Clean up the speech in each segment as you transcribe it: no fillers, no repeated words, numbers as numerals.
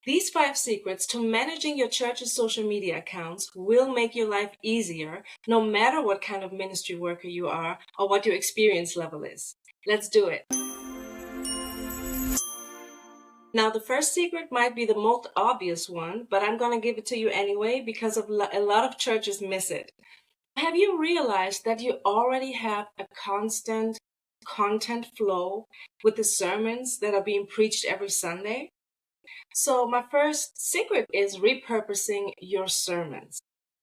These 5 secrets to managing your church's social media accounts will make your life easier, no matter what kind of ministry worker you are or what your experience level is. Let's do it. Now, the first secret might be the most obvious one, but I'm going to give it to you anyway because a lot of churches miss it. Have you realized that you already have a constant content flow with the sermons that are being preached every Sunday? So my first secret is repurposing your sermons.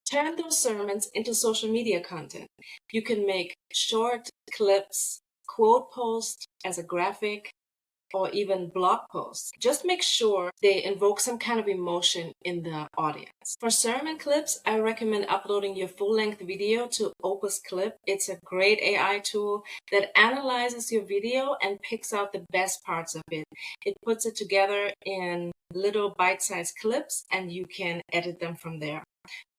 Turn those sermons into social media content. You can make short clips, quote posts as a graphic, or even blog posts. Just make sure they invoke some kind of emotion in the audience. For sermon clips, I recommend uploading your full-length video to OpusClip. It's a great AI tool that analyzes your video and picks out the best parts of it. It puts it together in little bite-sized clips, and you can edit them from there.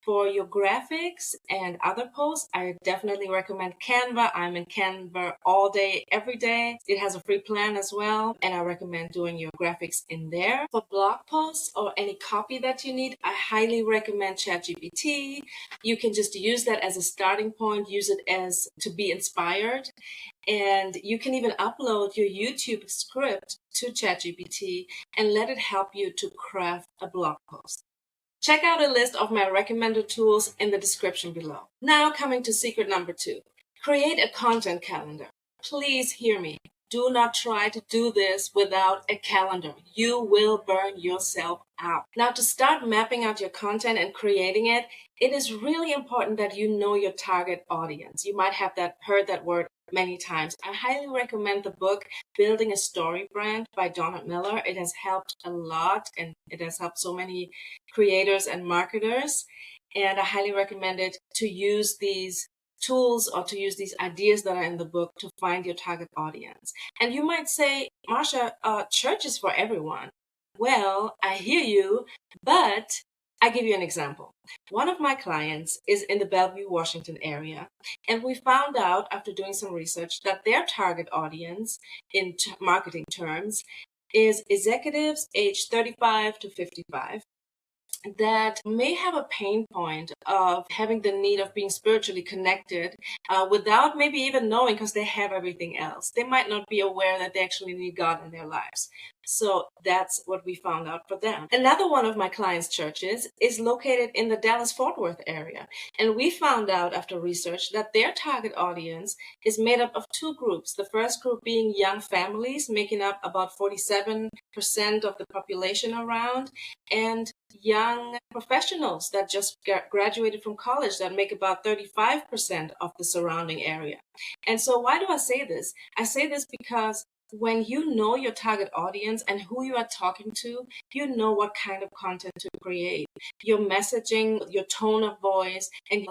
For your graphics and other posts, I definitely recommend Canva. I'm in Canva all day, every day. It has a free plan as well, and I recommend doing your graphics in there. For blog posts or any copy that you need, I highly recommend ChatGPT. You can just use that as a starting point, use it as to be inspired. And you can even upload your YouTube script to ChatGPT and let it help you to craft a blog post. Check out a list of my recommended tools in the description below. Now coming to secret number 2. Create a content calendar. Please hear me. Do not try to do this without a calendar. You will burn yourself out. Now, to start mapping out your content and creating it, it is really important that you know your target audience. You might have heard that word many times. I highly recommend the book Building a Story Brand by Donald Miller. It has helped a lot, and it has helped so many creators and marketers. And I highly recommend it to use these tools or to use these ideas that are in the book to find your target audience. And you might say, Marsha, church is for everyone. Well, I hear you, but I give you an example. One of my clients is in the Bellevue, Washington area, and we found out after doing some research that their target audience in marketing terms is executives aged 35 to 55 that may have a pain point of having the need of being spiritually connected without maybe even knowing, because they have everything else. They might not be aware that they actually need God in their lives. So that's what we found out for them. Another one of my clients' churches is located in the Dallas-Fort Worth area. And we found out after research that their target audience is made up of 2 groups. The first group being young families, making up about 47% of the population around, and young professionals that just graduated from college that make about 35% of the surrounding area. And so why do I say this? I say this because when you know your target audience and who you are talking to, you know what kind of content to create. Your messaging, your tone of voice, and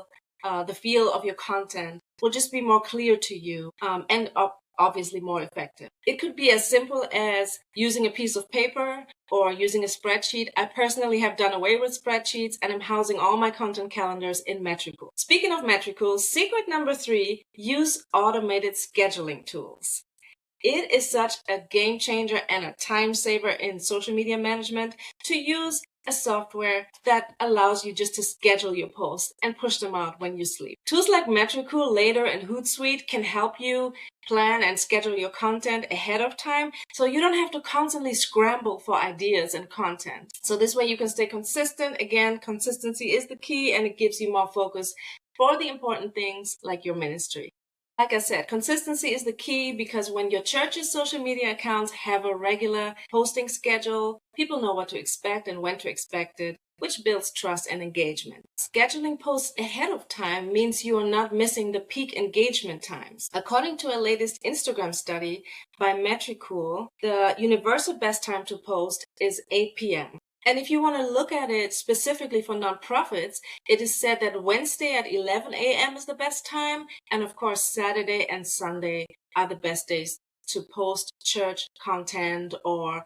the feel of your content will just be more clear to you and obviously more effective. It could be as simple as using a piece of paper or using a spreadsheet. I personally have done away with spreadsheets, and I'm housing all my content calendars in Metricool. Speaking of Metricool, secret number 3, use automated scheduling tools. It is such a game changer and a time saver in social media management to use a software that allows you just to schedule your posts and push them out when you sleep. Tools like Metricool, Later, and Hootsuite can help you plan and schedule your content ahead of time, so you don't have to constantly scramble for ideas and content. So this way you can stay consistent. Again, consistency is the key, and it gives you more focus for the important things like your ministry. Like I said, consistency is the key, because when your church's social media accounts have a regular posting schedule, people know what to expect and when to expect it, which builds trust and engagement. Scheduling posts ahead of time means you are not missing the peak engagement times. According to a latest Instagram study by Metricool, the universal best time to post is 8 p.m. And if you want to look at it specifically for nonprofits, it is said that Wednesday at 11 a.m. is the best time. And of course, Saturday and Sunday are the best days to post church content or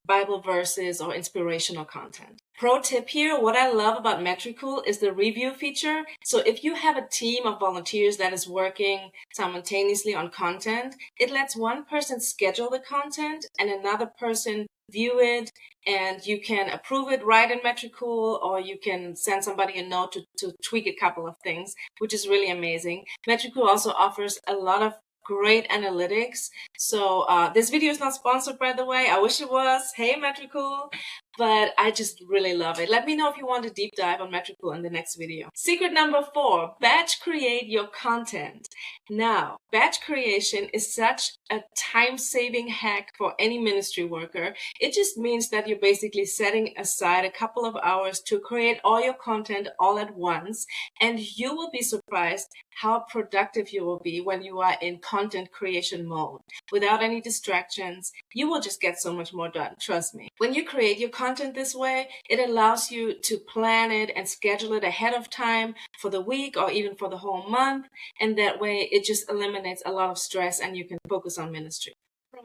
Bible verses or inspirational content. Pro tip here, what I love about Metricool is the review feature. So if you have a team of volunteers that is working simultaneously on content, it lets one person schedule the content and another person view it, and you can approve it right in Metricool, or you can send somebody a note to tweak a couple of things, which is really amazing. Metricool also offers a lot of great analytics. So this video is not sponsored, by the way. I wish it was. Hey, Metricool. But I just really love it. Let me know if you want a deep dive on Metricool in the next video. Secret number 4, batch create your content. Now, batch creation is such a time-saving hack for any ministry worker. It just means that you're basically setting aside a couple of hours to create all your content all at once, and you will be surprised how productive you will be when you are in content creation mode. Without any distractions, you will just get so much more done, trust me. When you create your content this way, it allows you to plan it and schedule it ahead of time for the week or even for the whole month, and that way it just eliminates a lot of stress and you can focus on ministry.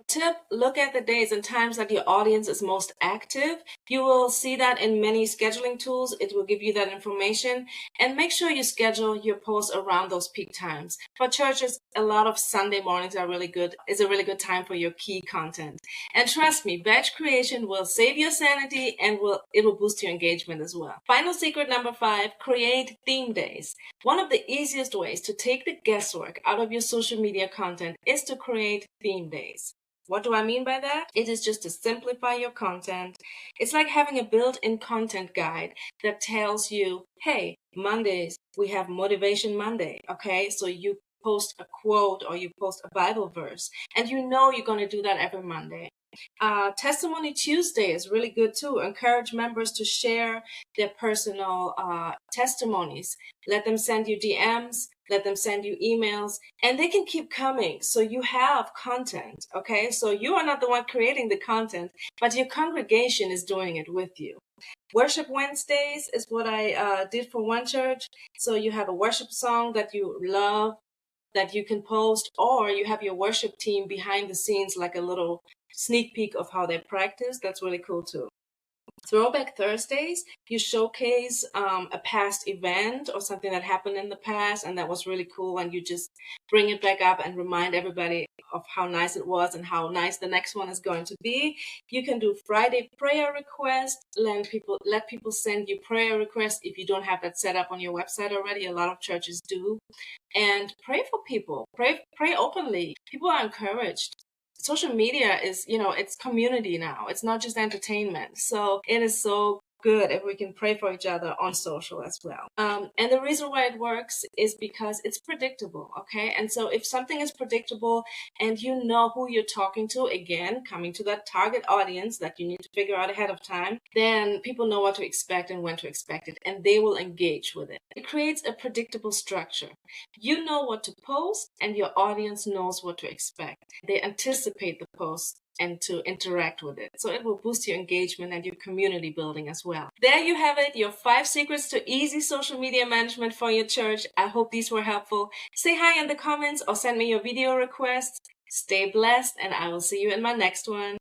Tip, look at the days and times that your audience is most active. You will see that in many scheduling tools. It will give you that information, and make sure you schedule your posts around those peak times. For churches, a lot of Sunday mornings are really good. It's a really good time for your key content. And trust me, batch creation will save your sanity and it will boost your engagement as well. Final secret number 5, create theme days. One of the easiest ways to take the guesswork out of your social media content is to create theme days. What do I mean by that? It is just to simplify your content. It's like having a built-in content guide that tells you, hey, Mondays, we have Motivation Monday, okay? So you post a quote or you post a Bible verse, and you know you're going to do that every Monday. Testimony Tuesday is really good too. Encourage members to share their personal testimonies. Let them send you DMs, let them send you emails, and they can keep coming. So you have content, okay? So you are not the one creating the content, but your congregation is doing it with you. Worship Wednesdays is what I did for one church. So you have a worship song that you love that you can post, or you have your worship team behind the scenes, like a little sneak peek of how they practice. That's really cool too. Throwback Thursdays, you showcase a past event or something that happened in the past and that was really cool, and you just bring it back up and remind everybody of how nice it was and how nice the next one is going to be. You can do Friday prayer requests. Let people send you prayer requests if you don't have that set up on your website already. A lot of churches do. And pray for people. Pray openly. People are encouraged. Social media is, it's community now. It's not just entertainment. So it is so good if we can pray for each other on social as well. And the reason why it works is because it's predictable, okay? And so if something is predictable and you know who you're talking to, again, coming to that target audience that you need to figure out ahead of time, then people know what to expect and when to expect it, and they will engage with it. It creates a predictable structure. You know what to post, and your audience knows what to expect. They anticipate the post and to interact with it. So it will boost your engagement and your community building as well. There you have it, your 5 secrets to easy social media management for your church. I hope these were helpful. Say hi in the comments or send me your video requests. Stay blessed, and I will see you in my next one.